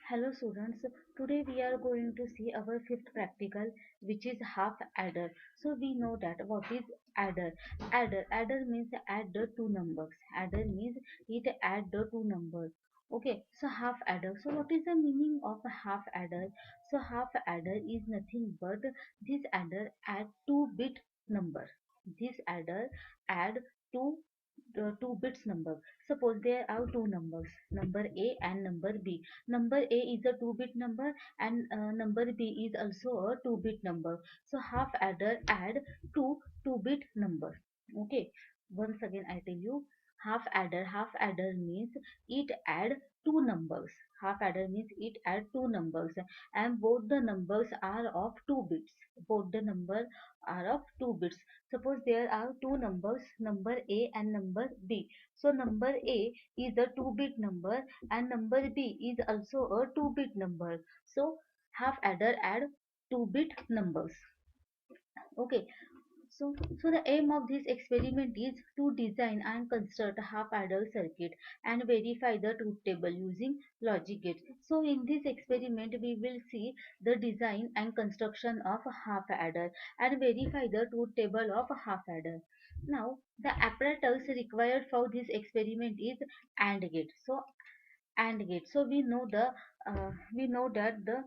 Hello students, today we are going to see our fifth practical, which is half adder. So we know that what is adder. Adder means add the two numbers. Adder means it add the two numbers. Okay, so half adder. So what is the meaning of a half adder? So half adder is nothing but this adder add 2-bit number. This adder add two two bits number. Suppose there are two numbers, number A and number B. Number A is a 2-bit number and number B is also a 2-bit number. So half adder add two 2-bit number. Okay. Once again I tell you, half adder means it add two numbers. Half adder means it add two numbers and both the numbers are of 2 bits. Both the number are of 2 bits. Suppose there are two numbers, number A and number B. So number A is a 2-bit number and number B is also a 2-bit number. So half adder add 2-bit numbers. Okay. So the aim of this experiment is to design and construct a half adder circuit and verify the truth table using logic gates. So in this experiment we will see the design and construction of a half adder and verify the truth table of a half adder. Now the apparatus required for this experiment is AND gate. So AND gate. So we know that the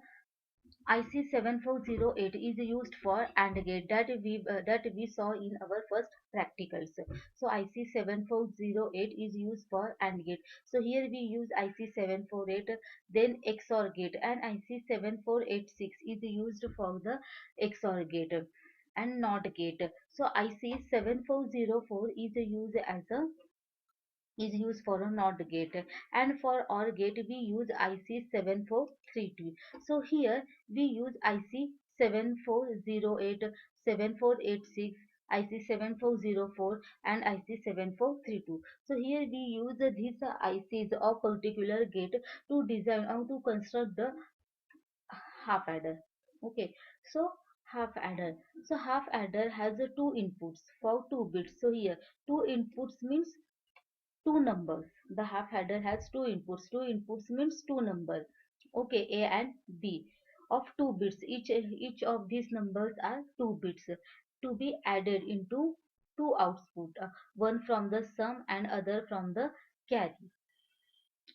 IC 7408 is used for AND gate that we saw in our first practicals. So IC 7408 is used for AND gate. So here we use IC 748, then XOR gate, and IC 7486 is used for the XOR gate and NOT gate. So IC 7404 is used for a NOT gate, and for OR gate we use IC 7432. So here we use IC 7408, 7486, IC 7404 and IC 7432. So here we use these ICs of particular gate to design or to construct the half adder. Okay, so half adder. So half adder has two inputs for 2 bits. So here two inputs means two numbers. The half adder has two inputs. Two inputs means two numbers. Okay, A and B of 2 bits. Each of these numbers are 2 bits to be added into two output. One from the sum and other from the carry.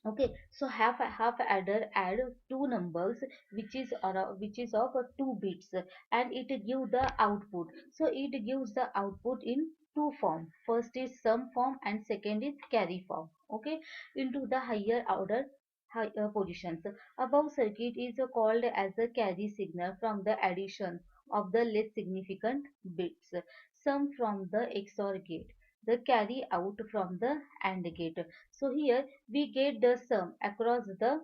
Okay, so half adder add two numbers which is of 2 bits and it give the output. So it gives the output in two form. First is sum form and second is carry form. Okay, into the higher order higher positions. Above circuit is called as a carry signal from the addition of the less significant bits. Sum from the XOR gate, the carry out from the AND gate. So here we get the sum across the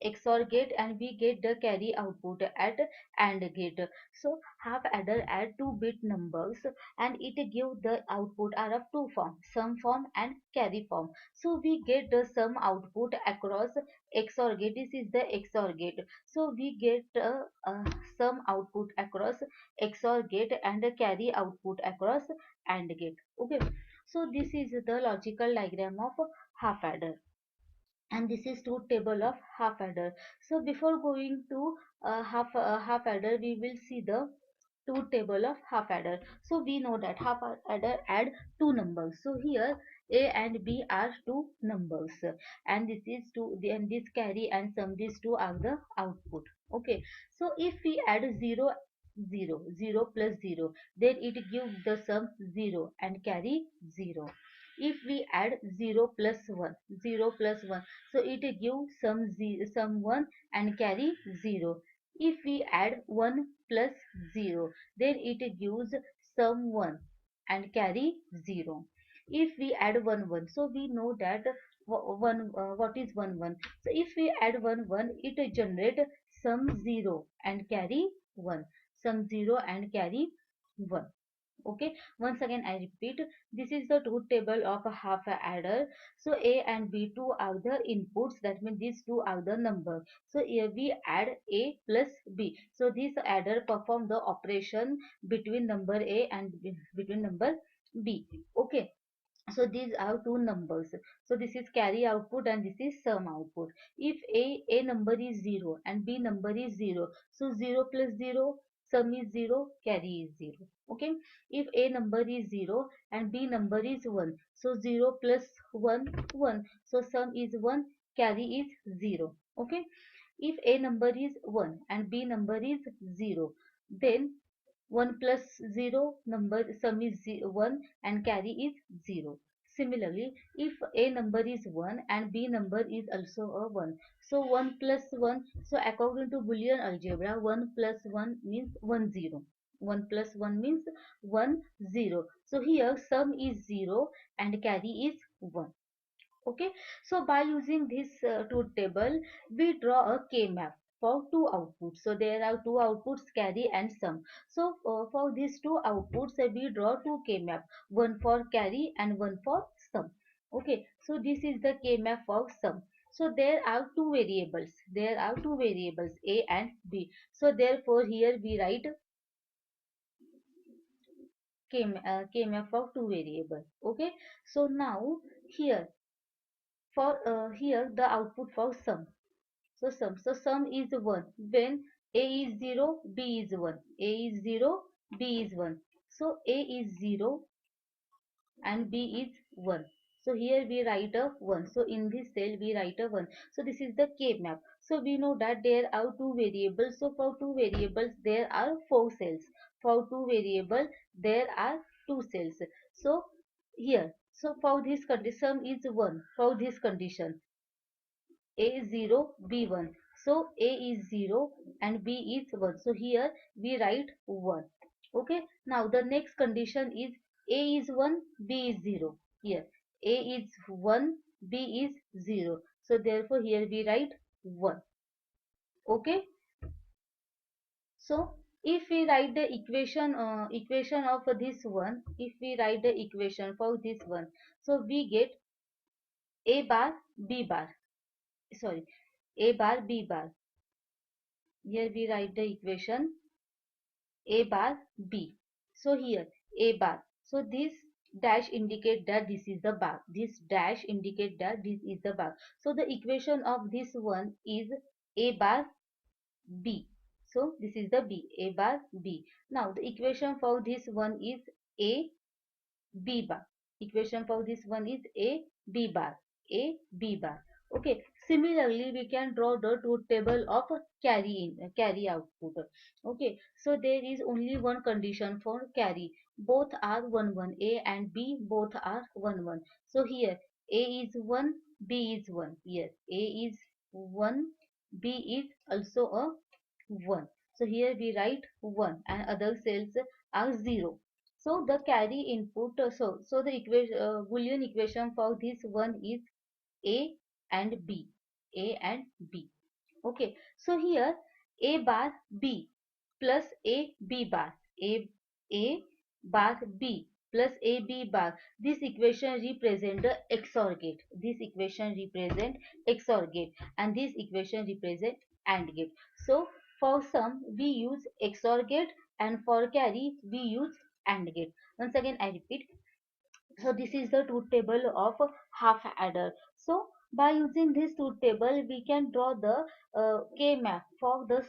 XOR gate and we get the carry output at AND gate. So half adder add 2-bit numbers and it give the output are of two form, sum form and carry form. So we get the sum output across XOR gate. This is the XOR gate. So we get sum output across XOR gate and a carry output across AND gate. Okay. So this is the logical diagram of half adder, and this is truth table of half adder. So before going to half adder, we will see the truth table of half adder. So we know that half adder add two numbers. So here A and B are two numbers, and this is two. And this carry and sum, these two are the output. Okay. So if we add 0 plus 0, then it gives the sum 0 and carry 0. If we add 0 plus 1, so it gives some 1 and carry 0. If we add 1 plus 0, then it gives some 1 and carry 0. If we add 1 1, so we know that what is 1 1. So if we add 1 1, it generate some 0 and carry 1. Some 0 and carry 1. Okay, once again I repeat, this is the truth table of a half adder. So A and B two are the inputs, that means these two are the number. So here we add A plus B. So this adder perform the operation between number A and between number B. Okay, So these are two numbers. So this is carry output and this is sum output. If a number is 0 and b number is 0, so 0 plus 0, sum is 0, carry is 0. Okay. If a number is 0 and b number is 1, so 0 plus 1, 1, so sum is 1, carry is 0. Okay. If a number is 1 and b number is 0, then 1 plus 0 number sum is 1 and carry is 0. Similarly, if a number is 1 and b number is also a 1, so 1 plus 1, so according to Boolean algebra, 1 plus 1 means 1 0. 1 plus 1 means 1 0. So here sum is 0 and carry is 1. Okay, so by using this truth table, we draw a k map for two outputs. So there are two outputs, carry and sum. So for these two outputs, we draw two k map, one for carry and one for sum. Okay, so this is the k map for sum. So there are two variables, a and b. So therefore here we write k map for two variable. Okay, so now here for here the output for sum. So sum is 1 when a is 0, b is 1. A is 0, b is 1. So a is 0 and b is 1. So here we write a 1. So in this cell we write a 1. So this is the K map. So we know that there are two variables. So for two variables there are four cells. For two variable there are two cells. So here, so for this condition is 1. For this condition a0 b1, so a is 0 and b is 1, so here we write 1. Okay, now the next condition is a is 1, b is 0. Here a is 1, b is 0, so therefore here we write 1. Okay, so if we write the equation of this one, if we write the equation for this one, so we get a bar b bar, sorry, a bar b bar. Here we write the equation a bar b. So here a bar. So this dash indicate that this is the bar. This dash indicate that this is the bar. So the equation of this one is a bar b. So this is the b, a bar b. Now the equation for this one is a b bar. Equation for this one is a b bar, a b bar. Okay, similarly we can draw the truth table of carry output. Okay, so there is only one condition for carry, both are 1 1, a and b both are 1 1. So here a is 1, b is 1. Here a is 1, b is also a 1. So here we write 1 and other cells are 0. So the carry input, so the equation, Boolean equation for this one is a and b, a and b. Okay, so here a bar b plus a b bar, a bar b plus a b bar. This equation represent the XOR gate. This equation represent XOR gate, and this equation represent AND gate. So for sum we use XOR gate, and for carry we use AND gate. Once again I repeat, so this is the truth table of half adder. So by using this truth table we can draw the k map for the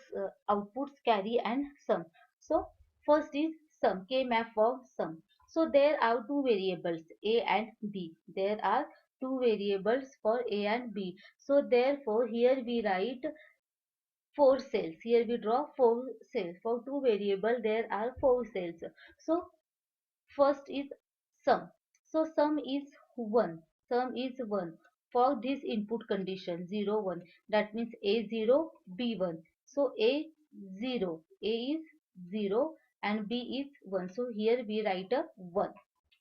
outputs carry and sum. So first is sum, k map for sum. So there are two variables a and b. There are two variables for a and b. So therefore here we write four cells. Here we draw four cells. For two variable there are four cells. So first is sum. So sum is 1. Sum is 1 for this input condition 0 1. That means A0 B1. So A0, A is 0 and B is 1. So here we write a 1.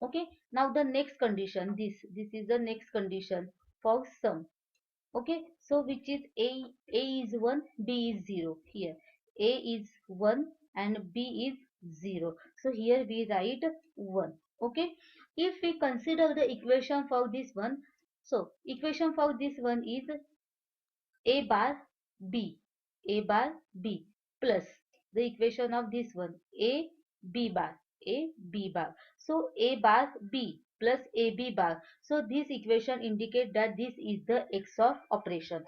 Okay. Now the next condition, this is the next condition for sum. Okay, so which is a is 1, b is 0. Here a is 1 and b is 0. So here we write 1. Okay, if we consider the equation for this one, so equation for this one is a bar b, a bar b plus the equation of this one a b bar, A B bar. So A bar B plus AB bar. So this equation indicate that this is the XOR operation.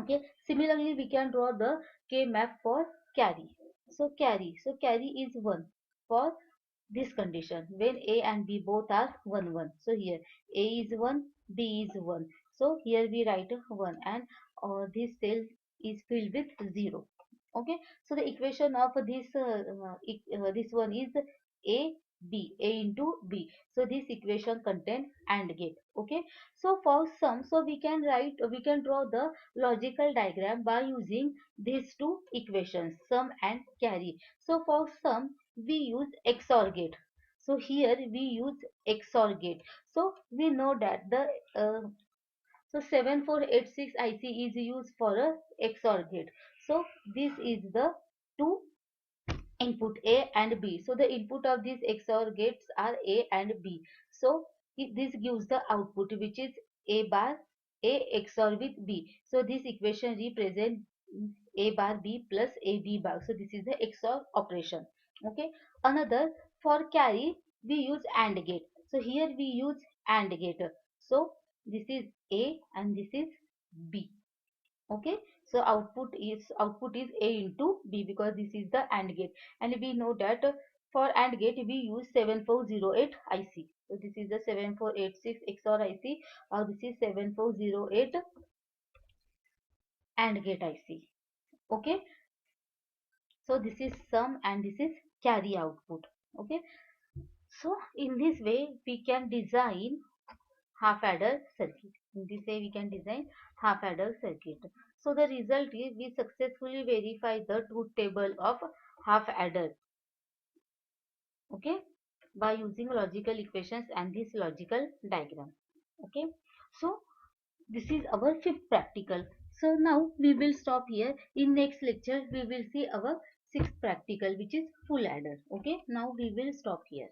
Okay. Similarly, we can draw the K map for carry. So carry is 1 for this condition when A and B both are 1 1. So here A is 1, B is 1. So here we write 1 and this cell is filled with 0. Okay. So the equation of this one is A into B. So this equation contain AND gate. Okay. So for sum, so we can draw the logical diagram by using these two equations, sum and carry. So for sum we use XOR gate. So here we use XOR gate. So we know that the so 7486 IC is used for a XOR gate. So this is the two input A and B. So the input of these XOR gates are A and B. So this gives the output which is A bar A XOR with B. So this equation represents A bar B plus AB bar. So this is the XOR operation. Okay. Another, for carry we use AND gate. So here we use AND gate. So this is A and this is B. Okay. So output is A into B because this is the AND gate, and we know that for AND gate we use 7408 IC. So this is the 7486 XOR IC, or this is 7408 AND gate IC. Okay. So this is sum and this is carry output. Okay. So in this way we can design half adder circuit. In this way we can design half adder circuit. So the result is we successfully verify the truth table of half adder. Okay, by using logical equations and this logical diagram. Okay, so this is our fifth practical. So now we will stop here. In next lecture we will see our sixth practical, which is full adder. Okay, now we will stop here.